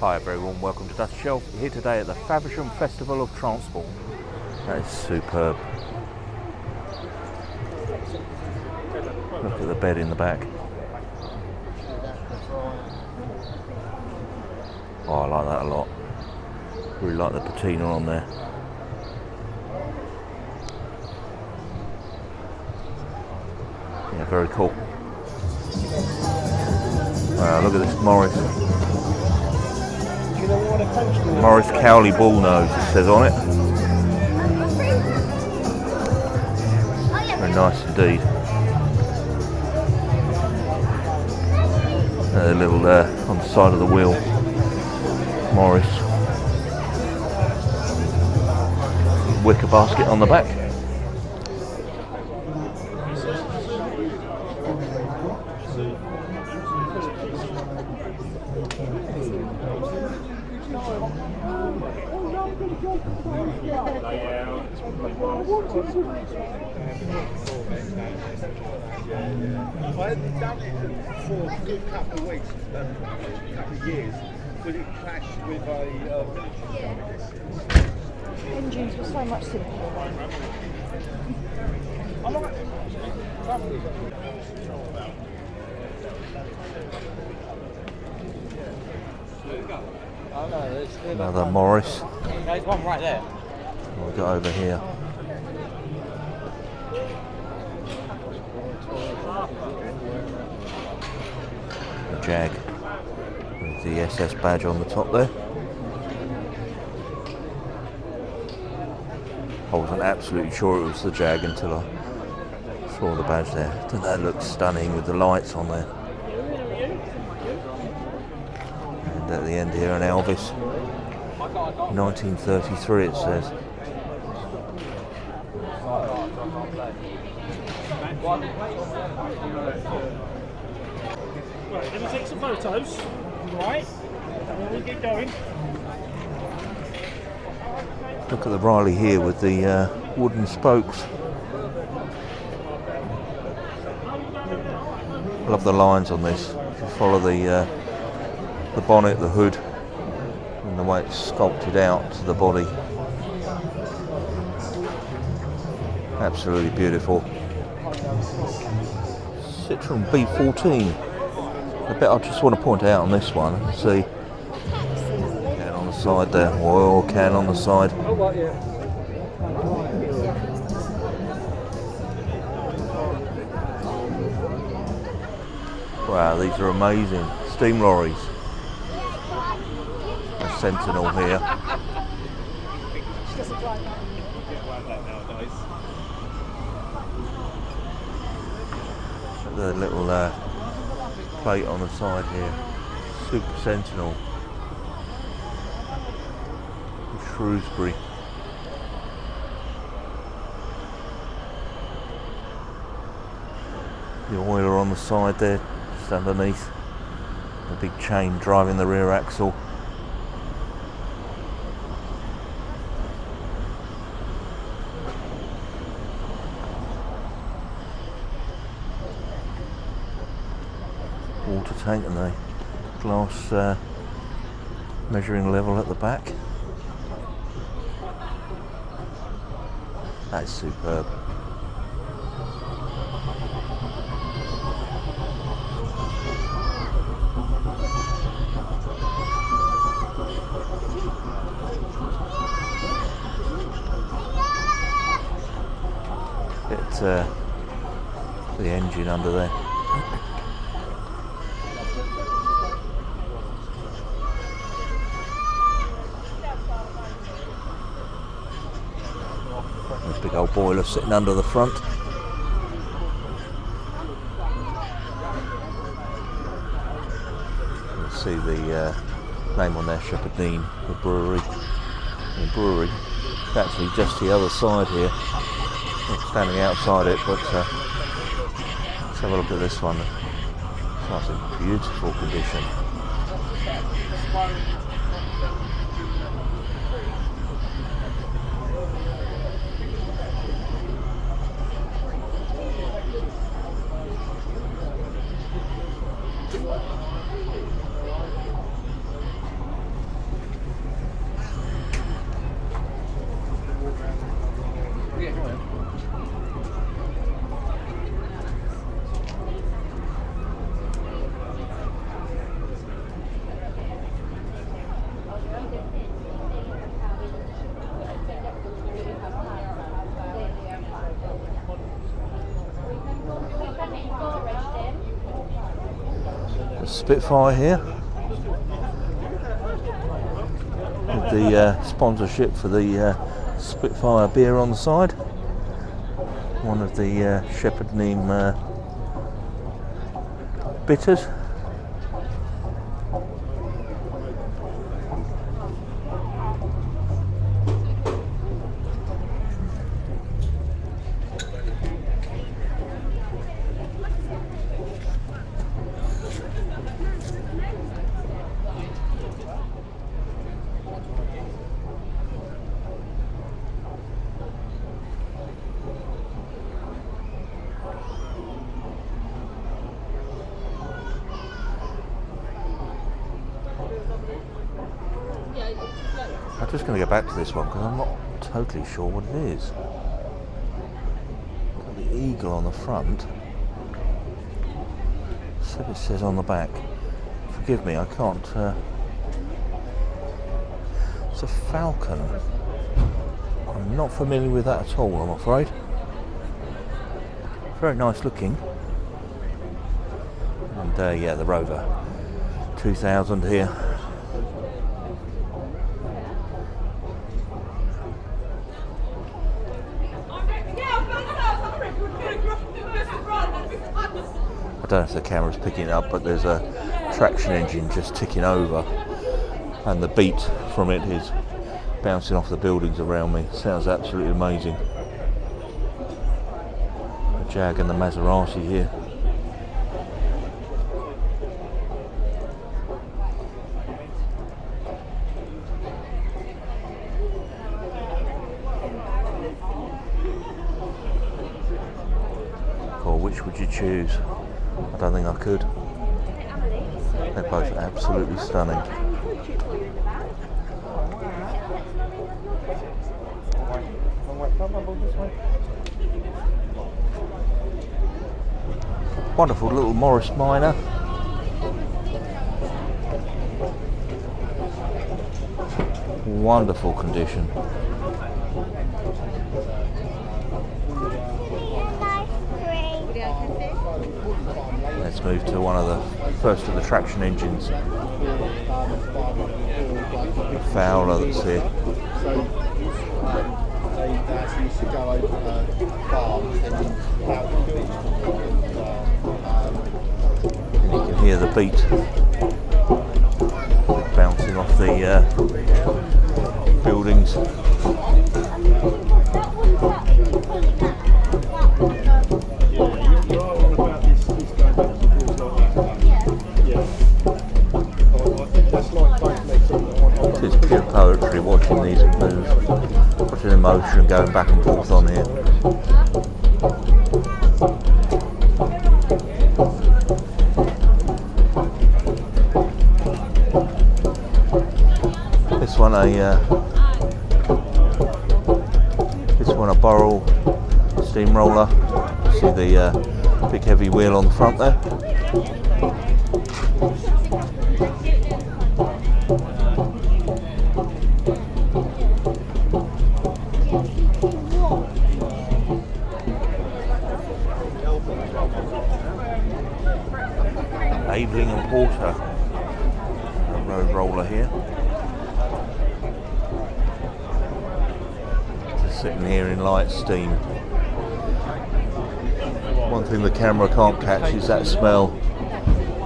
Hi everyone, welcome to Dust Shelf. We're here today at the Faversham Festival of Transport. That is superb. Look at the bed in the back. Oh, I like that a lot. Really like the patina on there. Yeah, very cool. Wow, look at this Morris. Morris Cowley Bullnose, it says on it. Very nice indeed. A little on the side of the wheel, Morris. Wicker basket on the back. I hadn't done it for a good couple of weeks, couple of years, but it clashed with a military. Engines were so much simpler then. Another Morris. There's one right there. We'll go over here. A Jag with the SS badge on the top there. I wasn't absolutely sure it was the Jag until I saw the badge there. Doesn't that look stunning with the lights on there? And at the end here, an Elvis. 1933 it says. Right, let me take some photos. Right, and then we'll get going. Look at the Riley here with the wooden spokes. Love the lines on this. If you follow the bonnet, the hood, and the way it's sculpted out to the body. Absolutely beautiful. Citroen B14. The bit I just want to point out on this one, see, can on the side there, oil can on the side. Wow, these are amazing. Steam lorries. A Sentinel here. The little plate on the side here. Super Sentinel. Shrewsbury. The oiler on the side there, just underneath. The big chain driving the rear axle. Water tank and the glass measuring level at the back. That is superb. Get the engine under there. Big old boiler sitting under the front. You can see the name on there, Shepherdine, the brewery. The brewery, actually just the other side here. Not standing outside it, but let's have a look at this one. It's in beautiful condition. The Spitfire here, with the sponsorship for the Spitfire beer on the side. One of the Shepherd Neame bitters. I'm just going to go back to this one because I'm not totally sure what it is. Got the eagle on the front. So it says on the back. Forgive me, I can't. It's a falcon. I'm not familiar with that at all, I'm afraid. Very nice looking. And yeah, the Rover 2000 here. I don't know if the camera's picking it up, but there's a traction engine just ticking over, and the beat from it is bouncing off the buildings around me. Sounds absolutely amazing. The Jag and the Maserati here. Or which would you choose? I don't think I could. They're both absolutely stunning. Wonderful little Morris Minor. Wonderful condition. Let's move to one of the first of the traction engines. The Fowler that's here. And you can hear the beat bouncing off the buildings. It's pure poetry watching these move, watching the motion going back and forth on here. This one a Burrell steamroller. See the big heavy wheel on the front there. Aveling and Porter road roller here. Just sitting here in light steam. One thing the camera can't catch is that smell.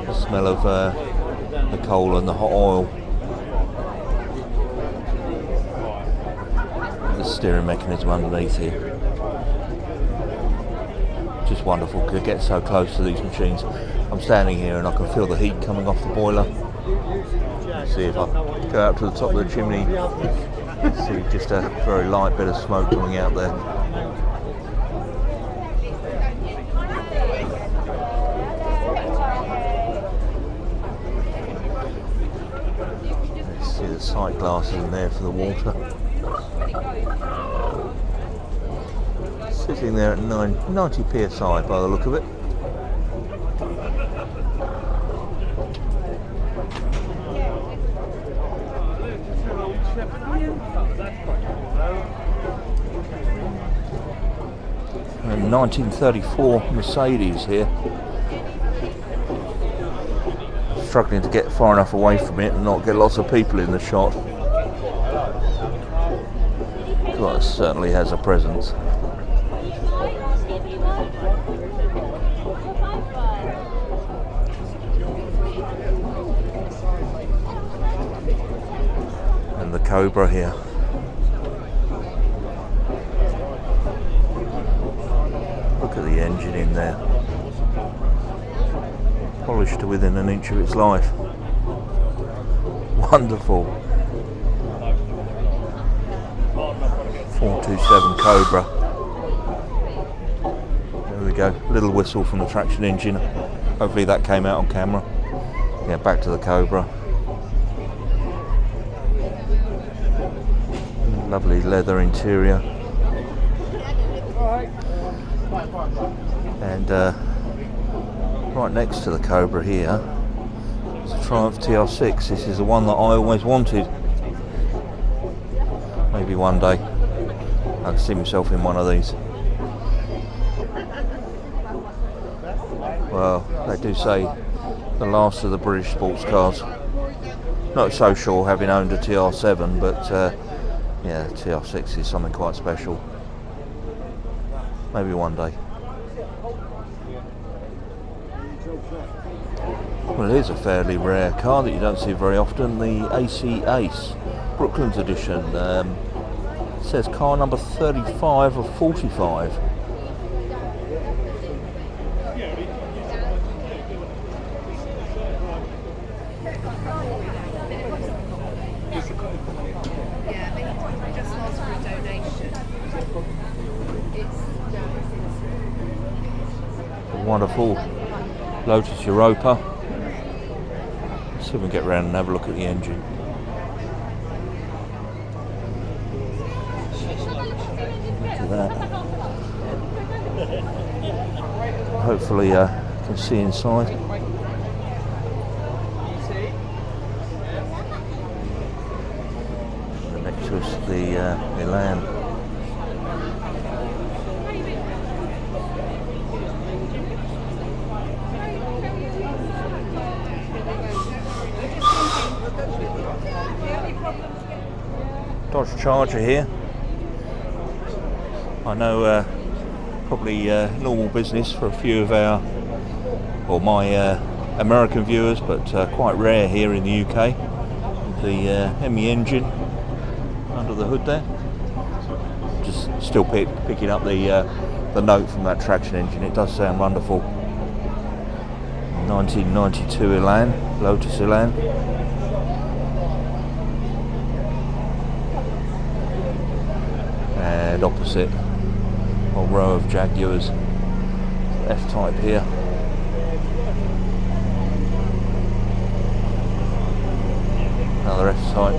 The smell of the coal and the hot oil. The steering mechanism underneath here. Just wonderful to get so close to these machines. I'm standing here and I can feel the heat coming off the boiler. Let's see if I go out to the top of the chimney. See just a very light bit of smoke coming out there. Let's see the sight glasses in there for the water. Sitting there at 90 psi by the look of it. A 1934 Mercedes here. struggling to get far enough away from it and not get lots of people in the shot. Well, it certainly has a presence. And the Cobra here. Look at the engine in there. Polished to within an inch of its life. Wonderful. 427 Cobra. There we go. Little whistle from the traction engine. Hopefully that came out on camera. Yeah, back to the Cobra. Lovely leather interior. And right next to the Cobra here is a Triumph TR6. This is the one that I always wanted. Maybe one day I can see myself in one of these. Well, they do say the last of the British sports cars. Not so sure, having owned a TR7, but yeah, TR6 is something quite special. Maybe one day. Well, here's a fairly rare car that you don't see very often, the AC Ace, Brooklands edition. It says car number 35 of 45. Wonderful Lotus Europa. Let's see if we can get around and have a look at the engine. Look at that. Hopefully you can see inside. And next to us the Milan. Dodge Charger here. I know probably normal business for a few of our, or my American viewers, but quite rare here in the UK. The Hemi engine under the hood there. Just still picking up the note from that traction engine. It does sound wonderful. 1992 Elan, Lotus Elan. And opposite, a row of Jaguars, F-Type here. Another F-Type.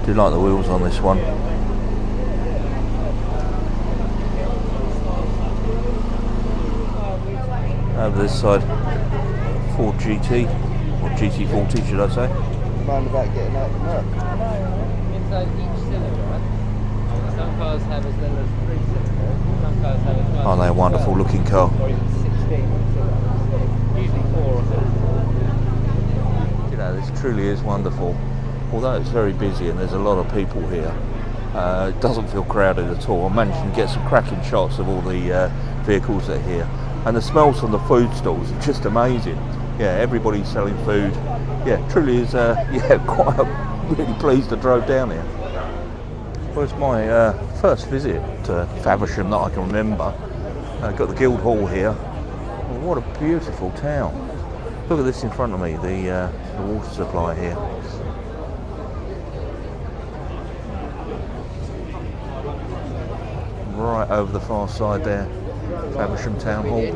Do like the wheels on this one. Over this side, Ford GT, or GT40 should I say. Mind about getting out of work. Some cars have as little as 3 cylinders, some cars have as much. Aren't they a wonderful looking car? Or even 16 cylinders, usually 4 or 6. You know, this truly is wonderful. Although it's very busy and there's a lot of people here, it doesn't feel crowded at all. I managed to get some cracking shots of all the vehicles that are here. And the smells from the food stalls are just amazing. Yeah, everybody's selling food. Yeah, truly is, yeah, quite really pleased I drove down here. Well, it's my first visit to Faversham that I can remember. Got the Guildhall here. Well, what a beautiful town. Look at this in front of me, the water supply here. Right over the far side there, Faversham Town Hall.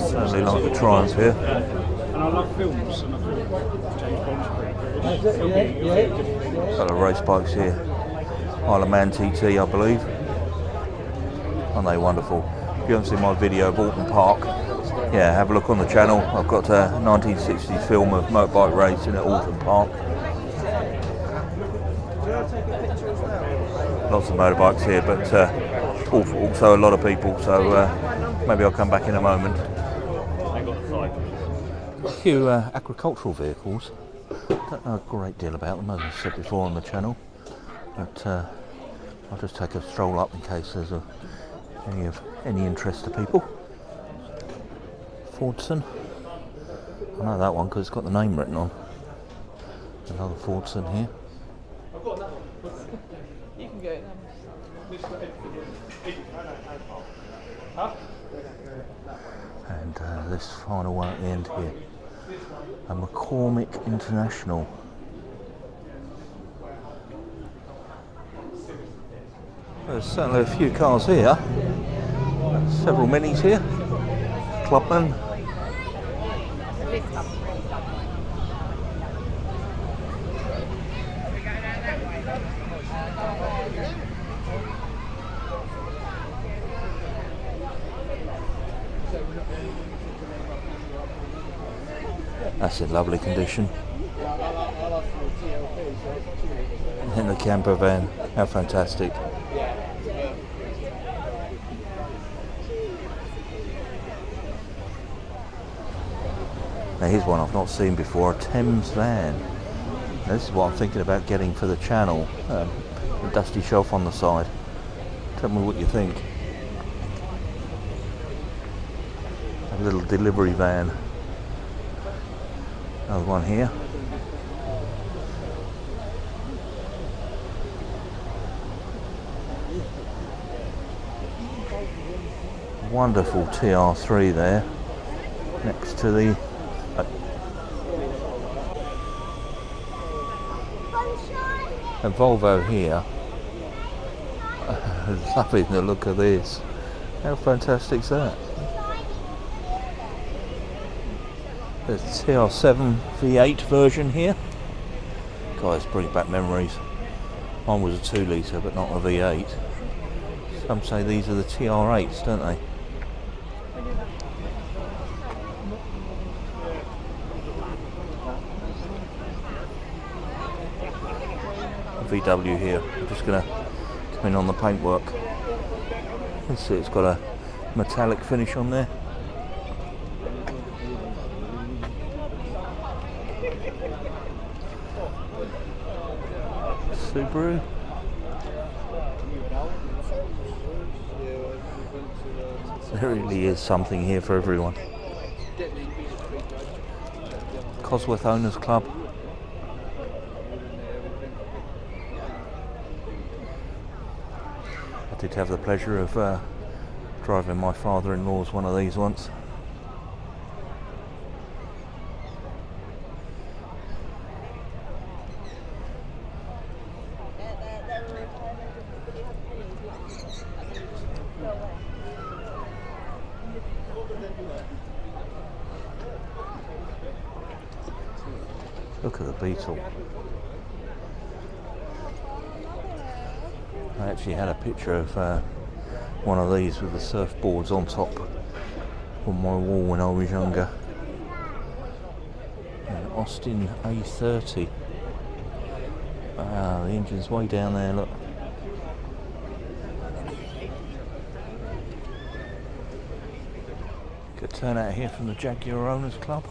Certainly like the Triumph here. And I love films, and I think James Bond's pretty good. Got the race bikes here. Isle of Man TT, I believe. Aren't they wonderful? If you haven't seen my video of Alton Park, yeah, have a look on the channel. I've got a 1960s film of motorbike racing at Alton Park. Lots of motorbikes here, but also a lot of people, so maybe I'll come back in a moment. A few agricultural vehicles. Don't know a great deal about them, as I said before on the channel, but I'll just take a stroll up in case there's any interest to people. Fordson. I know that one because it's got the name written on. Another Fordson here. You can go. And this final one at the end here, a McCormick International. There's certainly a few cars here, several minis here, Clubman. That's in lovely condition. In the camper van, how fantastic. Now here's one I've not seen before, a Thames van. Now this is what I'm thinking about getting for the channel. A dusty shelf on the side. Tell me what you think. A little delivery van. Another one here. Wonderful TR3 there, next to the a Volvo here. Loving the look of this. How fantastic is that? The TR7 V8 version here. Guys, bring back memories. Mine was a 2 litre but not a V8. Some say these are the TR8s, don't they? A VW here. I'm just going to come in on the paintwork. Let's see, it's got a metallic finish on there. Subaru. There really is something here for everyone. Cosworth Owners Club. I did have the pleasure of driving my father-in-law's one of these once. Look at the Beetle. I actually had a picture of one of these with the surfboards on top on my wall when I was younger. An Austin A30. Ah, the engine's way down there, look. Good turnout here from the Jaguar Owners Club.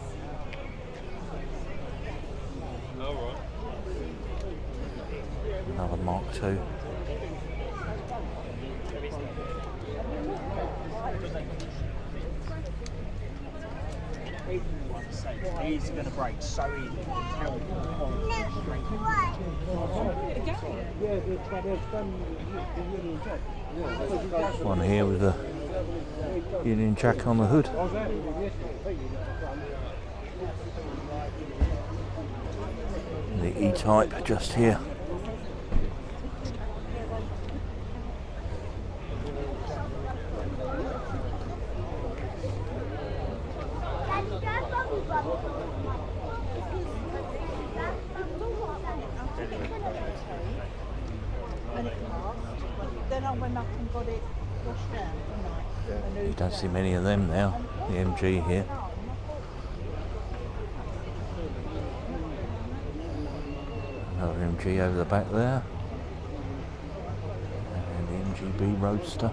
Another Mark II. He's going to break so easy. One here with a Union Jack on the hood. The E-Type just here. You don't see many of them now. The MG here. Another MG over the back there. And the MGB Roadster.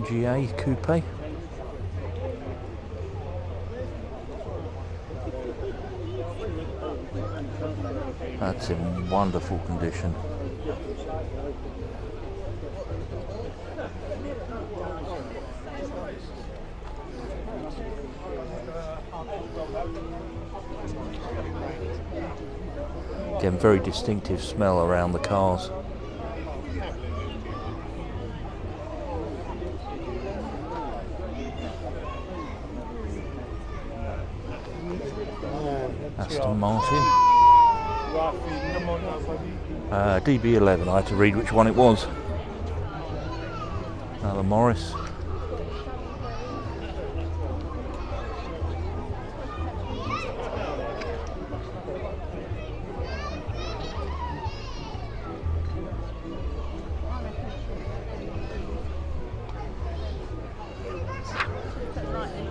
MGA coupe. That's in wonderful condition. Again, very distinctive smell around the cars. Aston Martin. DB11, I had to read which one it was. Another Morris.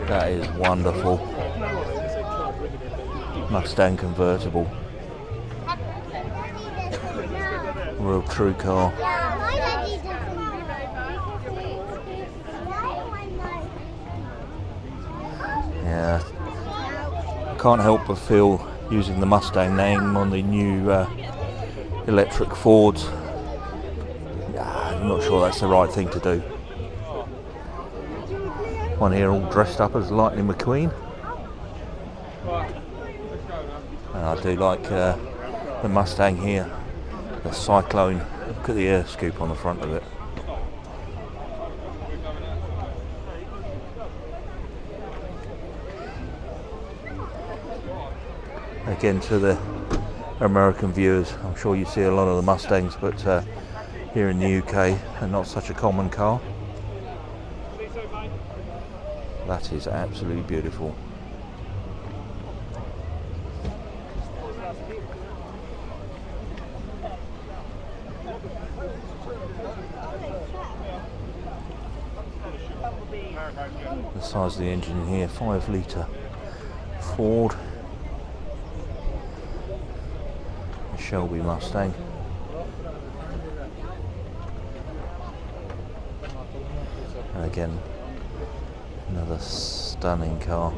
That is wonderful. Mustang convertible. Real true car. Yeah. I can't help but feel, using the Mustang name on the new electric Fords, I'm not sure that's the right thing to do. One here all dressed up as Lightning McQueen. And I do like the Mustang here, the Cyclone. Look at the air scoop on the front of it. Again, to the American viewers, I'm sure you see a lot of the Mustangs, but here in the UK, they're not such a common car. That is absolutely beautiful. The size of the engine here, 5 litre Ford, a Shelby Mustang. And again, another stunning car.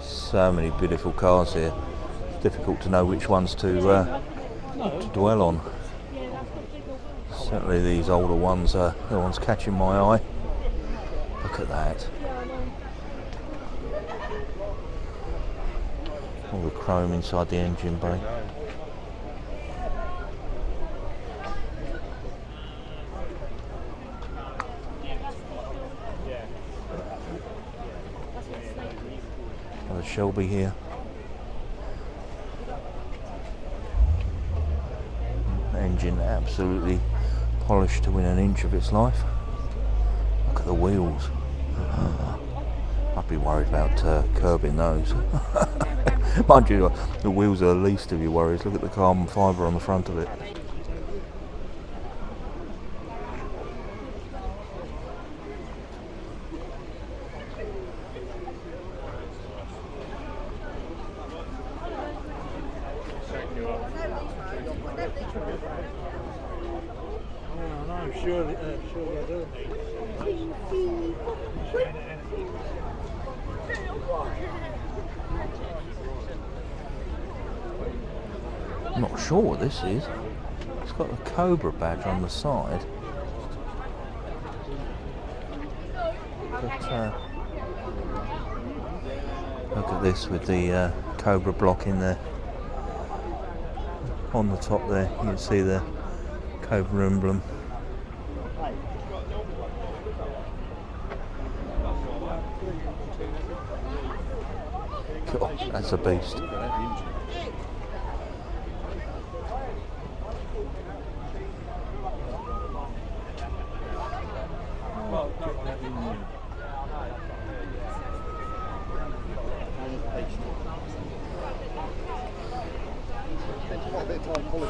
So many beautiful cars here. It's difficult to know which ones to dwell on. Certainly these older ones are the ones catching my eye. Look at that. All the chrome inside the engine bay. Another Shelby here. Engine absolutely polished to within an inch of its life. Look at the wheels. I'd be worried about curbing those. Mind you, the wheels are the least of your worries. Look at the carbon fibre on the front of it. I'm sure they do. I'm not sure what this is. It's got a Cobra badge on the side. But look at this with the Cobra block in there. On the top there, you can see the Cobra emblem. God, that's a beast.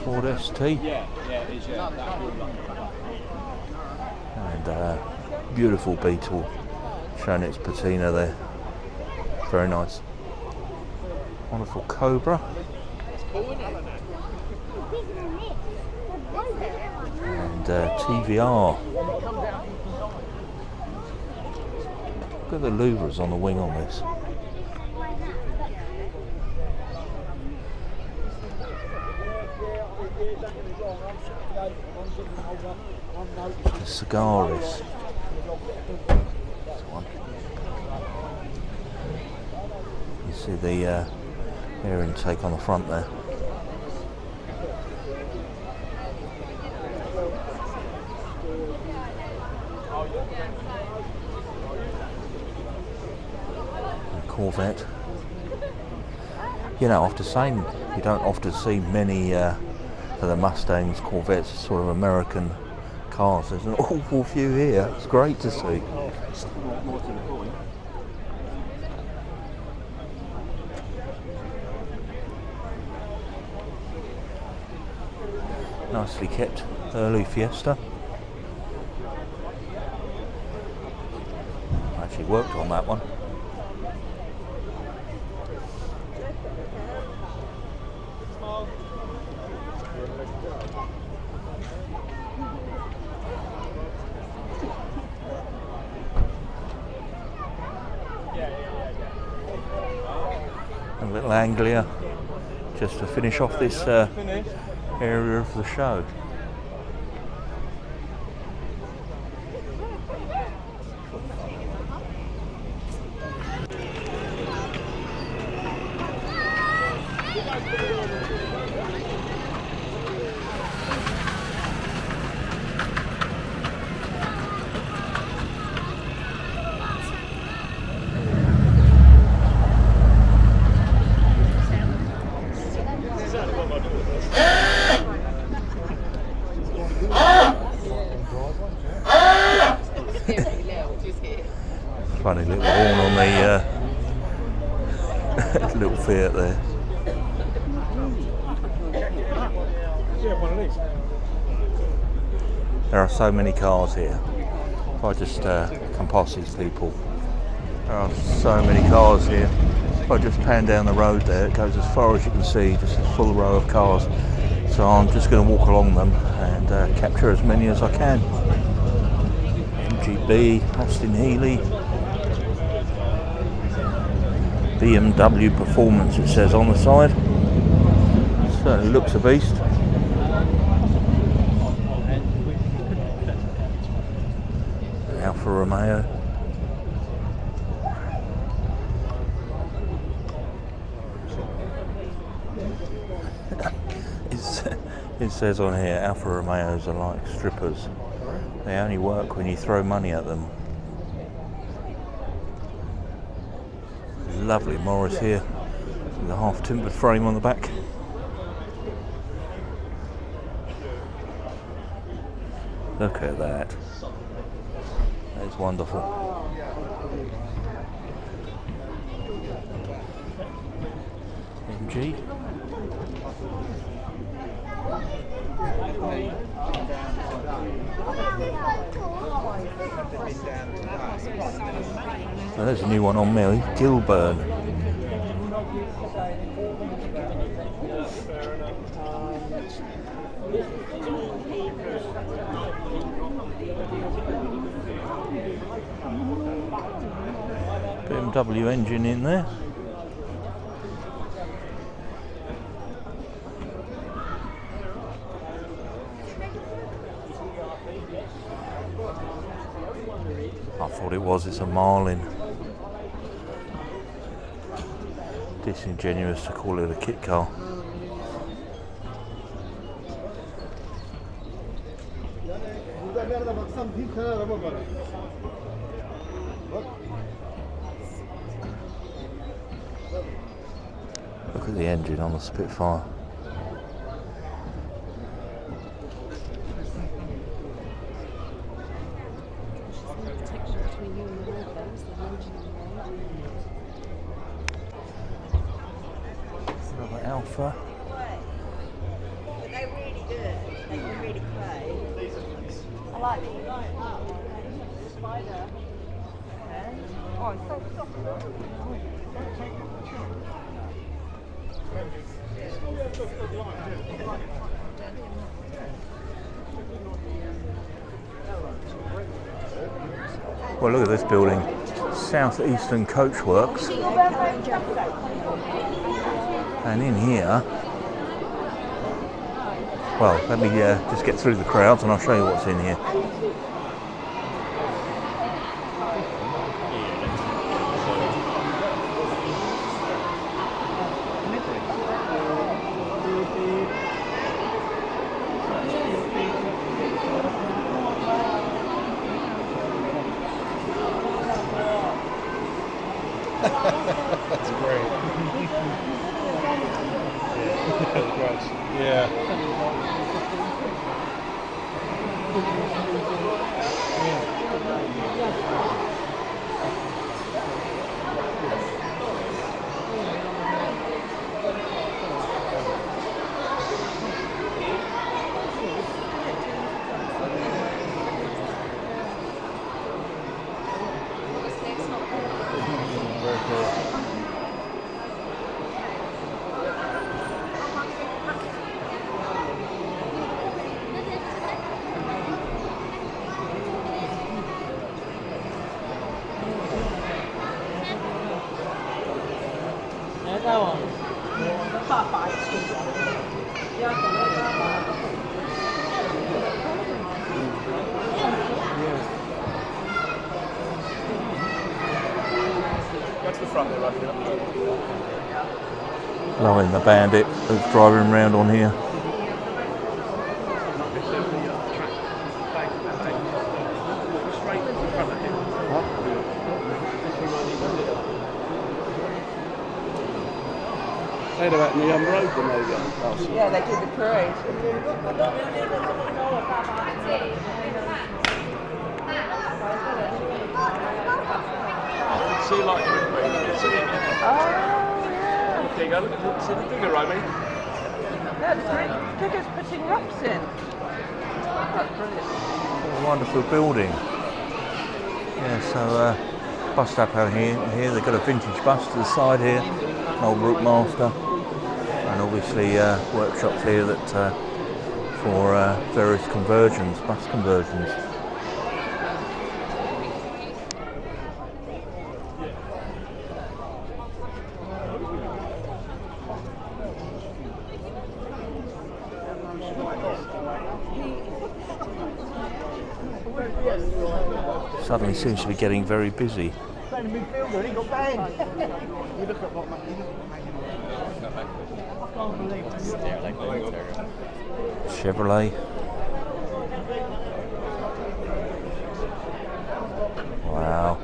Ford ST. And beautiful beetle showing its patina there. Very nice. Wonderful cobra. And TVR. Look at the louvres on the wing on this. The cigaris. This one. You see the air intake on the front there. Corvette. You know, after saying you don't often see many of the Mustangs, Corvettes, sort of American cars. There's an awful few here. It's great to see. More to the point. Nicely kept early Fiesta. I actually worked on that one. A little Anglia, just to finish off this area of the show. Funny little horn on the little Fiat there. There are so many cars here. If I just come past these people, there are so many cars here. If I just pan down the road there, it goes as far as you can see, just a full row of cars. So I'm just going to walk along them and capture as many as I can. MGB, Austin Healey, BMW Performance, it says on the side. Certainly looks a beast. Alfa Romeo. It says on here, Alfa Romeos are like strippers. They only work when you throw money at them. Lovely Morris here with a half timbered frame on the back. Look at that. That is wonderful. MG. So there's a new one on me, Gilburn. BMW engine in there. I thought it's a Marlin. Disingenuous to call it a kit car. Look at the engine on the Spitfire. Another Alpha. They're really good. They can really play. like the spider. Oh, it's so soft. Well, look at this building. South Eastern Coachworks. And in here, well, let me just get through the crowds and I'll show you what's in here. That's great. Yeah. Very cool. Go to the front there, right? Loving the Bandit that's driving around on here. They'd have out in the road when they go. Yeah, they did the parade. See like see it. Oh, There you go, look at see the bigger Romy. yeah, the Digger's putting rocks in. That's brilliant. What a wonderful building. Yeah, so bus stop out here. They've got a vintage bus to the side here, an old Route Master, and obviously workshops here that for various conversions, bus conversions. Suddenly seems to be getting very busy. Chevrolet. Wow.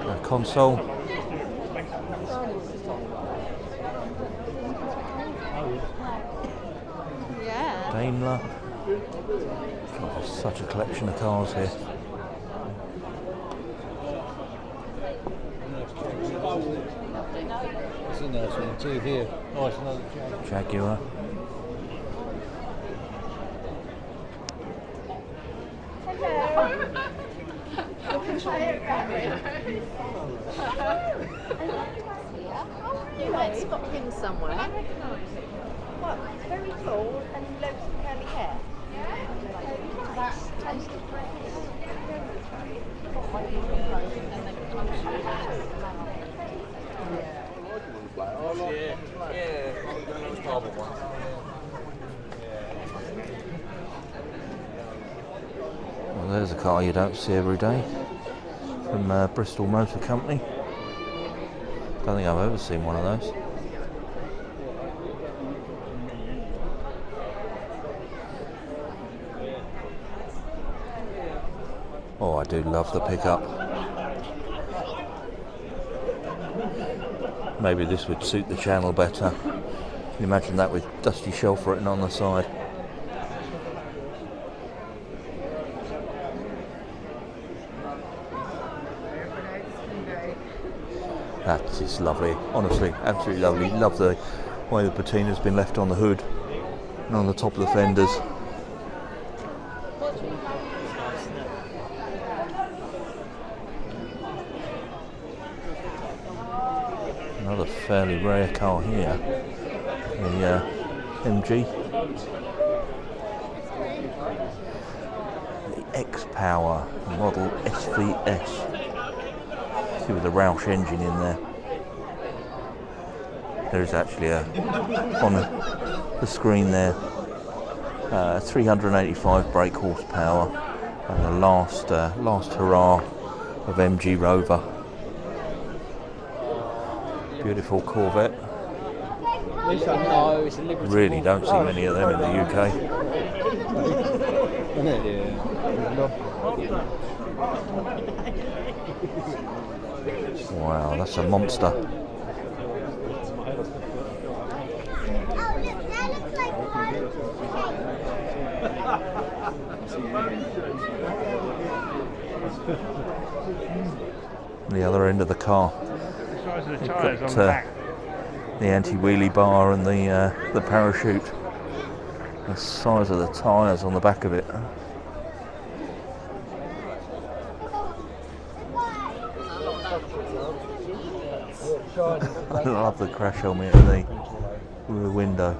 A console. Yeah. Daimler. God, there's such a collection of cars here. It's a nice one too here. Oh, it's another Jaguar. You might spot him somewhere. Well, it's very tall and loads of curly hair. Well, there's a car you don't see every day from Bristol Motor Company. Don't think I've ever seen one of those. Oh, I do love the pickup. Maybe this would suit the channel better. Can you imagine that with Dusty Shelf written on the side? That is lovely, honestly, absolutely lovely. Love the way the patina's been left on the hood and on the top of the fenders. Another fairly rare car here, the MG. The X-Power model SVS. See, with the Roush engine in there. There's actually on the screen there, 385 brake horsepower, and the last hurrah of MG Rover. Beautiful Corvette. Really don't see many of them in the UK. Wow, that's a monster. The other end of the car, you've got the anti-wheelie bar and the parachute. The size of the tyres on the back of it. I love the crash helmet and the rear window.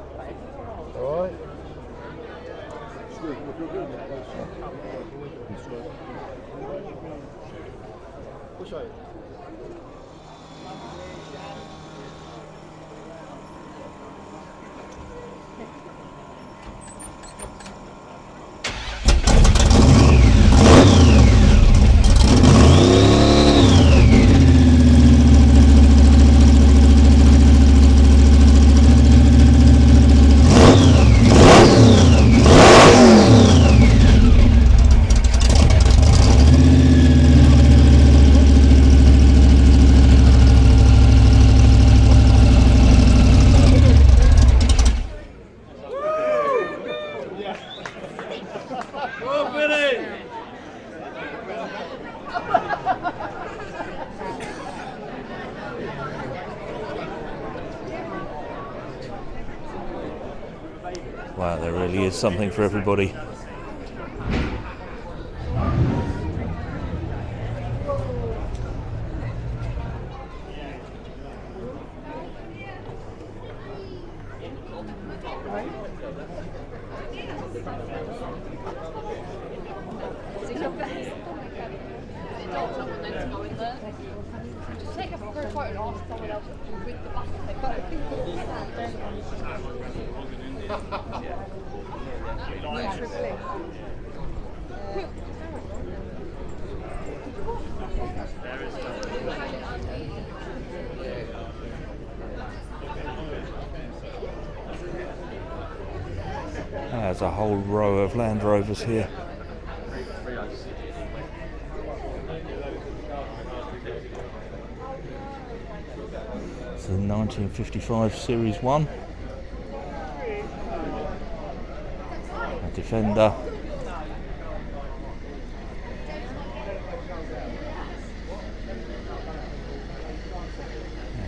Wow, there really is something for everybody. There's a whole row of Land Rovers here. It's the 1955 Series 1. A Defender.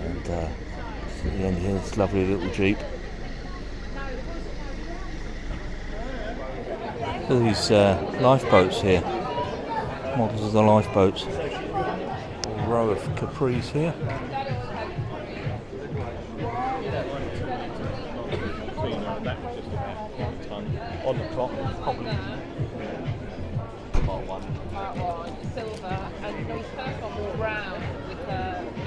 And at the end here, this lovely little Jeep. These lifeboats here, models of the lifeboats. A row of Capris here. On the clock, probably. Part one, silver, and the first one was brown with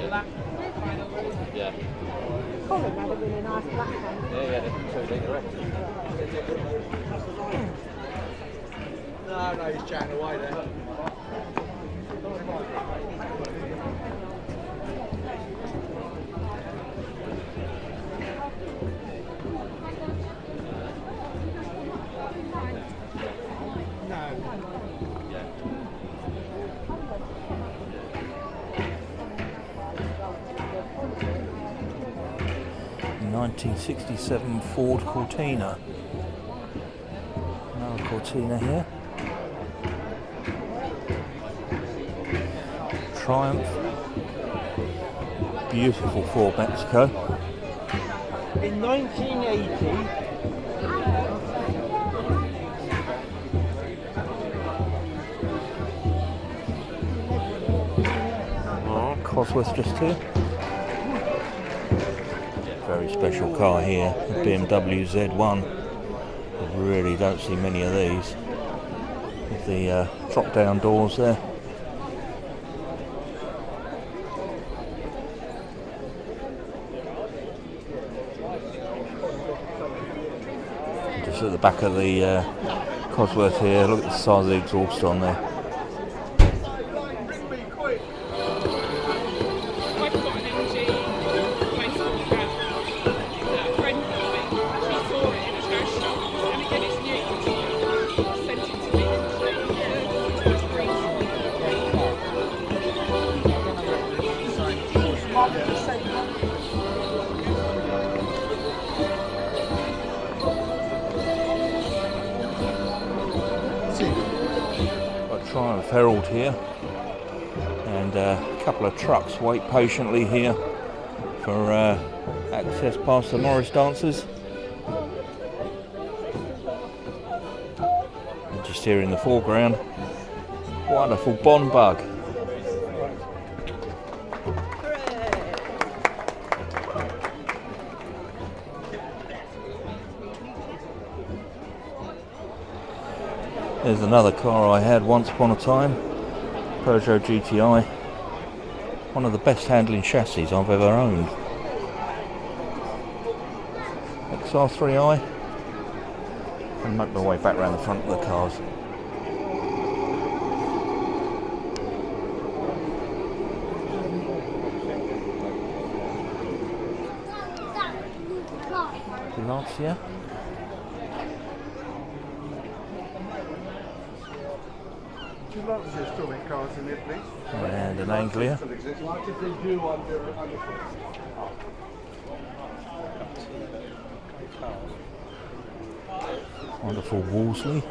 black final roof. Yeah. Colin had a really nice black one. Yeah, the 2 litre. No, he's chatting away there. No. 1967 Ford Cortina. Another Cortina here. Triumph. Beautiful Ford Mexico. In 1980, Cosworth just here. Very special car here, the BMW Z1. I really don't see many of these. With the drop down doors there. Just at the back of the Cosworth here, look at the size of the exhaust on there. I've got an MG basically that a friend of mine, she saw it in a trash shop, and again it's new, sent it to me Triumph Herald here, and a couple of trucks wait patiently here for access past the Morris dancers. And just here in the foreground, wonderful Bond bug. There's another car I had once upon a time, Peugeot GTI. One of the best handling chassis I've ever owned. XR3i. And make my way back around the front of the cars. Lancia. And an Anglia. Wonderful Wolseley.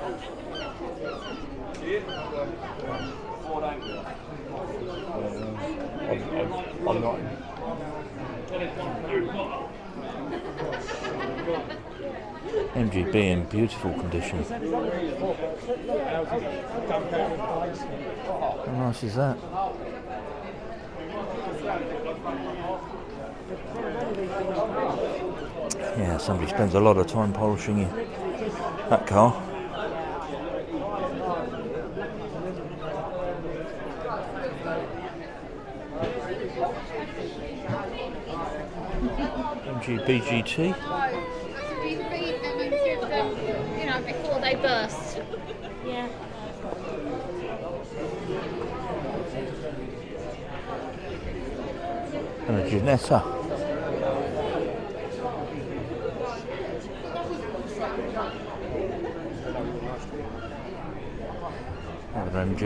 MGB in beautiful condition. How nice is that? Yeah, somebody spends a lot of time polishing that car. MGB GT. You feed them and give them, you know, before they burst. Yeah. And a Ginetta. Another MG.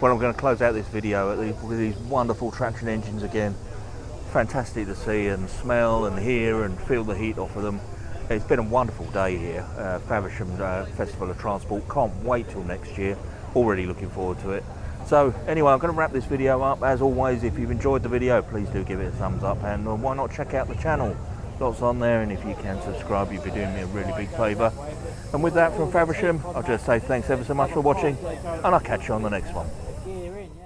Well, I'm going to close out this video with these wonderful traction engines again. Fantastic to see and smell and hear and feel the heat off of them. It's been a wonderful day here, Faversham Festival of Transport. Can't wait till next year. Already looking forward to it. So anyway, I'm going to wrap this video up. As always, if you've enjoyed the video, please do give it a thumbs up, and why not check out the channel. Lots on there, and if you can subscribe, you'd be doing me a really big favour. And with that, from Faversham, I'll just say thanks ever so much for watching, and I'll catch you on the next one. Gear in, yeah.